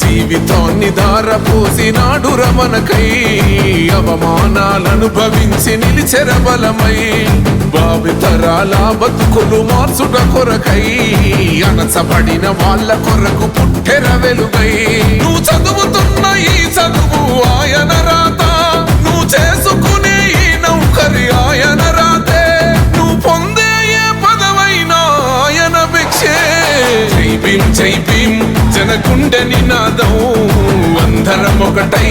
జీవితాన్ని ధారపోసినాడు రమణకై అవమానాలను భవించి నిలిచెర బలమై భావితరాల బతుకులు మార్చుట కొరకై అణచబడిన వాళ్ళ కొరకు పుట్టెర వెలుగై నువ్వు చదువుతున్న ఈ చదువు ఆయన రాత నువ్వు చేసుకునే ఈ నౌకరి ఆయన రాతే నువ్వు పొందే ఏ పదవైనా ఆయన భిక్షే జై భీం జై భీం జనగుండె నినాదం అందరం ఒకటై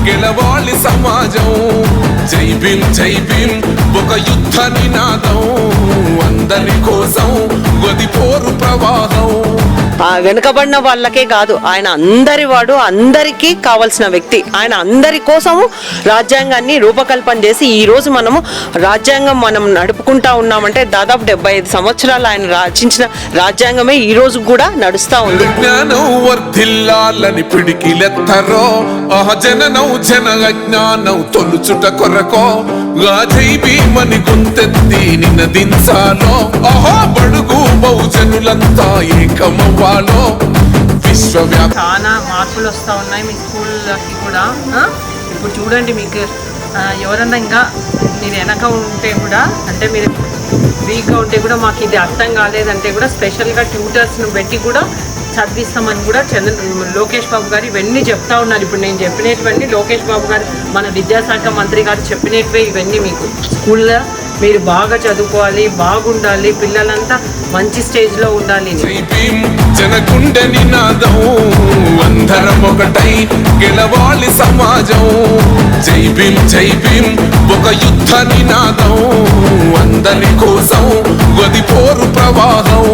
గెలవాలి సమాజం జై భీం ఒక యుద్ధ నినాదం అందరి కోసం గది పోరు ప్రవాహం. వెనుకబడిన వాళ్ళకే కాదు, ఆయన అందరి వాడు, అందరికీ కావాల్సిన వ్యక్తి. ఆయన అందరి కోసము రాజ్యాంగాన్ని రూపకల్పన చేసి ఈ రోజు మనము రాజ్యాంగం మనం నడుపుకుంటా ఉన్నామంటే దాదాపు 75 సంవత్సరాలు ఆయన రచించిన రాజ్యాంగమే ఈ రోజు కూడా నడుస్తా ఉంది. జ్ఞానం వర్ధిల్లాలని పిడికిలెత్తరో జననం జన అజ్ఞానం తొలుచుట కొరకో జై భీమని గొంతెత్తి నినదించాలో బడుగు బహుజనులంతా ఏకమవ్వాలో విశ్వవ్యాప్త చాలా మార్పులు వస్తూ ఉన్నాయి మీ స్కూళ్ళకి కూడా. ఇప్పుడు చూడండి, మీకు ఎవరన్నా ఇంకా మీరు వెనక ఉంటే కూడా, అంటే మీరు వీక్గా ఉంటే కూడా, మాకు ఇది అర్థం కాలేదంటే కూడా స్పెషల్గా ట్యూటర్స్ను పెట్టి కూడా చదివిస్తామని కూడా లోకేష్ బాబు గారు ఇవన్నీ చెప్తా ఉన్నారు. ఇప్పుడు నేను చెప్పినటువంటి లోకేష్ బాబు గారు మన విద్యాశాఖ మంత్రి గారు చెప్పినట్వే ఇవన్నీ. మీకు స్కూల్లో మీరు బాగా చదువుకోవాలి, బాగుండాలి, పిల్లలంతా మంచి స్టేజ్లో ఉండాలి. జనగుండె నినాదం అందరం ఒకటై గెలవాలి సమాజం జై భీం ఒక యుద్ధ నినాదం అందరి కోసం గది పోరు ప్రవాహం.